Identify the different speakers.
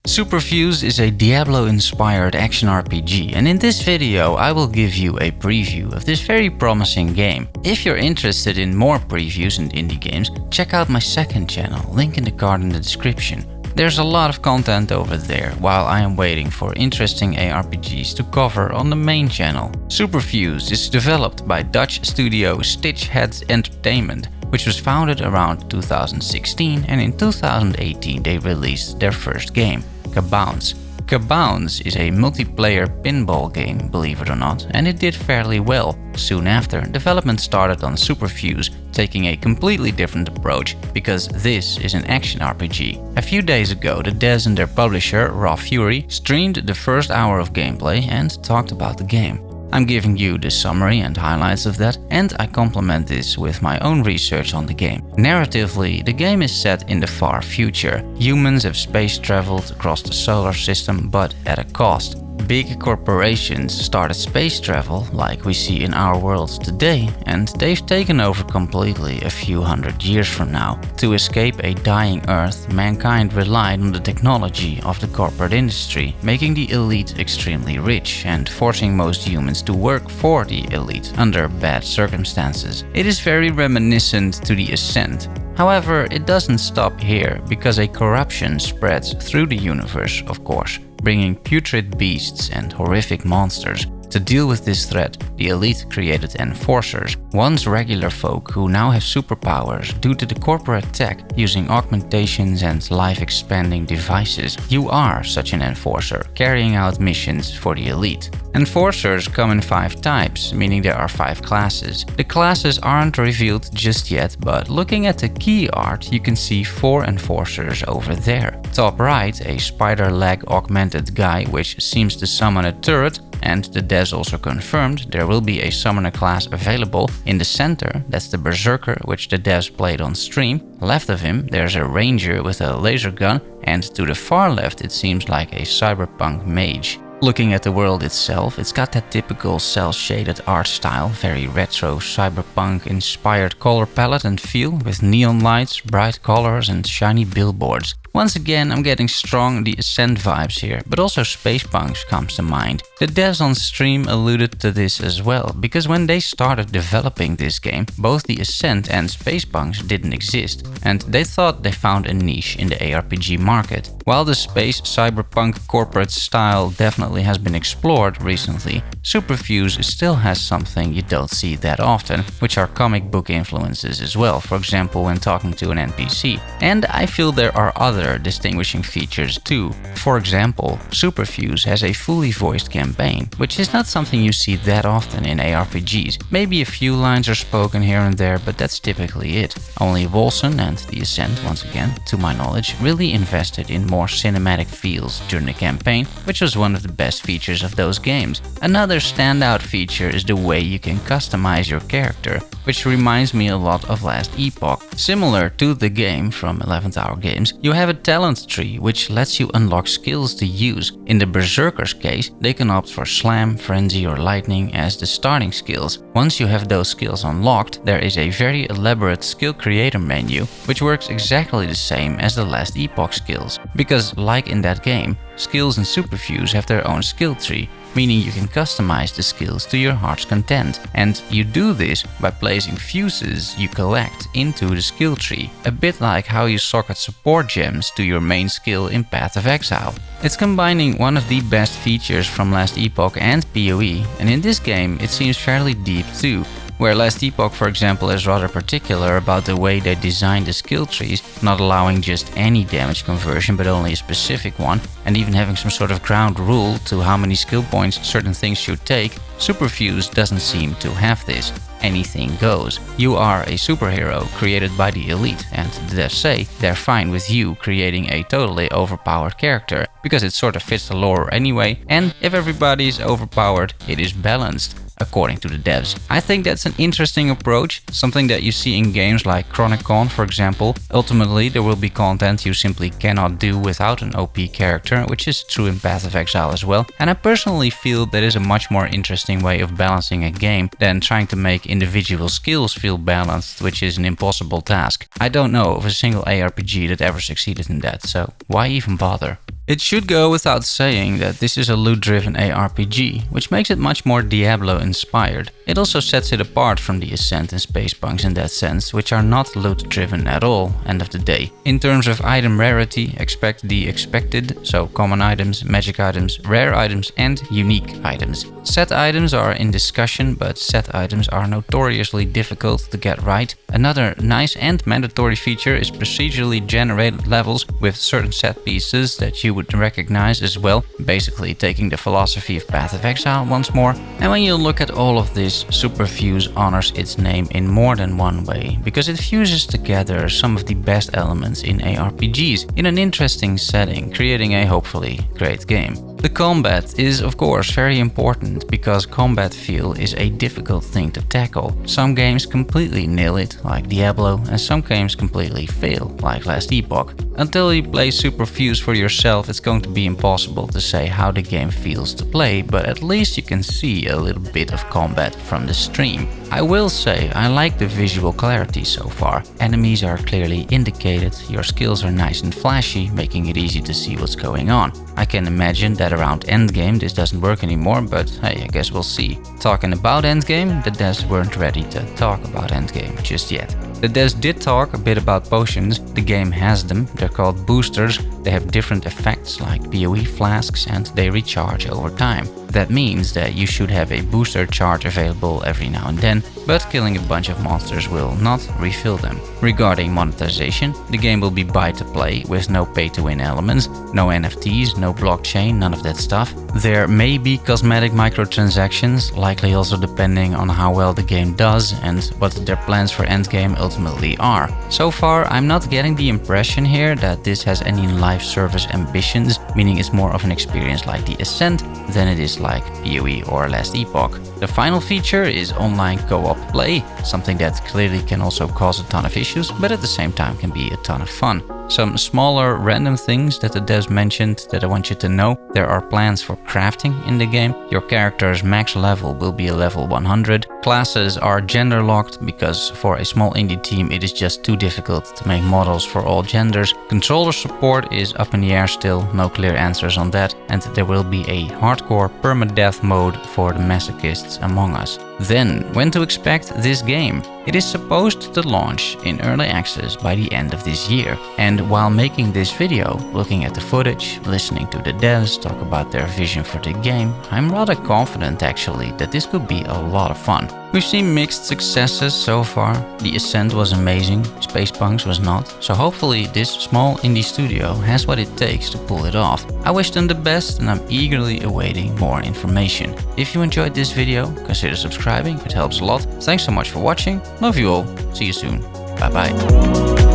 Speaker 1: Superfuse is a Diablo-inspired action RPG, and in this video I will give you a preview of this very promising game. If you're interested in more previews and indie games, check out my second channel, link in the card in the description. There's a lot of content over there, while I am waiting for interesting ARPGs to cover on the main channel. Superfuse is developed by Dutch studio Stitchhead Entertainment, which was founded around 2016, and in 2018 they released their first game, Kabounce. Kabounce is a multiplayer pinball game, believe it or not, and it did fairly well. Soon after, development started on Superfuse, taking a completely different approach, because this is an action RPG. A few days ago, the devs and their publisher, Raw Fury, streamed the first hour of gameplay and talked about the game. I'm giving you the summary and highlights of that, and I complement this with my own research on the game. Narratively, the game is set in the far future. Humans have space traveled across the solar system, but at a cost. Big corporations started space travel, like we see in our world today, and they've taken over completely a few hundred years from now. To escape a dying Earth, mankind relied on the technology of the corporate industry, making the elite extremely rich and forcing most humans to work for the elite under bad circumstances. It is very reminiscent to the Ascent. However, it doesn't stop here, because a corruption spreads through the universe, of course, bringing putrid beasts and horrific monsters. To deal with this threat, the elite created enforcers, once regular folk who now have superpowers due to the corporate tech using augmentations and life-expanding devices. You are such an enforcer, carrying out missions for the elite. Enforcers come in 5 types, meaning there are 5 classes. The classes aren't revealed just yet, but looking at the key art you can see 4 enforcers over there. Top right, a spider leg augmented guy which seems to summon a turret, and the devs also confirmed there will be a summoner class available. In the center, that's the Berserker, which the devs played on stream. Left of him, there's a ranger with a laser gun, and to the far left it seems like a cyberpunk mage. Looking at the world itself, it's got that typical cel-shaded art style, very retro cyberpunk-inspired color palette and feel, with neon lights, bright colors and shiny billboards. Once again, I'm getting strong The Ascent vibes here, but also Spacepunks comes to mind. The devs on stream alluded to this as well, because when they started developing this game, both The Ascent and Spacepunks didn't exist, and they thought they found a niche in the ARPG market. While the space cyberpunk corporate style definitely has been explored recently, Superfuse still has something you don't see that often, which are comic book influences as well, for example when talking to an NPC. And I feel there are other distinguishing features too. For example, Superfuse has a fully voiced campaign, which is not something you see that often in ARPGs. Maybe a few lines are spoken here and there, but that's typically it. Only Wolcen and The Ascent, once again, to my knowledge, really invested in more cinematic feels during the campaign, which was one of the best features of those games. Another standout feature is the way you can customize your character, which reminds me a lot of Last Epoch. Similar to the game from 11th Hour Games, you have a talent tree which lets you unlock skills to use. In the Berserker's case, they can opt for Slam, Frenzy or Lightning as the starting skills. Once you have those skills unlocked, there is a very elaborate skill creator menu, which works exactly the same as the Last Epoch skills. Because like in that game, skills in Superfuse have their own skill tree, meaning you can customize the skills to your heart's content. And you do this by placing fuses you collect into the skill tree, a bit like how you socket support gems to your main skill in Path of Exile. It's combining one of the best features from Last Epoch and PoE, and in this game it seems fairly deep too. Where Last Epoch, for example, is rather particular about the way they designed the skill trees, not allowing just any damage conversion but only a specific one, and even having some sort of ground rule to how many skill points certain things should take, Superfuse doesn't seem to have this. Anything goes. You are a superhero created by the elite, and the devs say they're fine with you creating a totally overpowered character, because it sort of fits the lore anyway, and if everybody is overpowered, it is balanced. according to the devs. I think that's an interesting approach, something that you see in games like Chronicon, for example. Ultimately, there will be content you simply cannot do without an OP character, which is true in Path of Exile as well. And I personally feel that is a much more interesting way of balancing a game than trying to make individual skills feel balanced, which is an impossible task. I don't know of a single ARPG that ever succeeded in that, so why even bother? It should go without saying that this is a loot-driven ARPG, which makes it much more Diablo-inspired. It also sets it apart from the Ascent and Spacepunks in that sense, which are not loot-driven at all, end of the day. In terms of item rarity, expect the expected, so common items, magic items, rare items and unique items. Set items are in discussion, but set items are notoriously difficult to get right. Another nice and mandatory feature is procedurally generated levels with certain set pieces that you would recognize as well, basically taking the philosophy of Path of Exile once more. And when you look at all of this, Superfuse honors its name in more than one way, because it fuses together some of the best elements in ARPGs in an interesting setting, creating a hopefully great game. The combat is of course very important, because combat feel is a difficult thing to tackle. Some games completely nail it, like Diablo, and some games completely fail, like Last Epoch. Until you play Superfuse for yourself, it's going to be impossible to say how the game feels to play, but at least you can see a little bit of combat from the stream. I will say I like the visual clarity so far. Enemies are clearly indicated, your skills are nice and flashy, making it easy to see what's going on. I can imagine that around endgame this doesn't work anymore, but hey, I guess we'll see. Talking about endgame, the devs weren't ready to talk about endgame just yet. The devs did talk a bit about potions. The game has them, they're called boosters. They have different effects like PoE flasks and they recharge over time. That means that you should have a booster charge available every now and then, but killing a bunch of monsters will not refill them. Regarding monetization, the game will be buy to play with no pay to win elements, no NFTs, no blockchain, none of that stuff. There may be cosmetic microtransactions, likely also depending on how well the game does and what their plans for endgame ultimately are. So far, I'm not getting the impression here that this has any live service ambitions, meaning it's more of an experience like the Ascent than it is like PoE or Last Epoch. The final feature is online co-op play, something that clearly can also cause a ton of issues, but at the same time can be a ton of fun. Some smaller random things that the devs mentioned that I want you to know. There are plans for crafting in the game. Your character's max level will be a level 100. Classes are gender locked because for a small indie team it is just too difficult to make models for all genders. Controller support is up in the air still, no clear answers on that, and there will be a hardcore permadeath mode for the masochists among us. Then, when to expect this game? It is supposed to launch in early access by the end of this year. And while making this video, looking at the footage, listening to the devs talk about their vision for the game, I'm rather confident actually that this could be a lot of fun. We've seen mixed successes so far. The Ascent was amazing, Spacepunks was not, so hopefully this small indie studio has what it takes to pull it off. I wish them the best and I'm eagerly awaiting more information. If you enjoyed this video, consider subscribing, it helps a lot. Thanks so much for watching, love you all, see you soon, bye bye.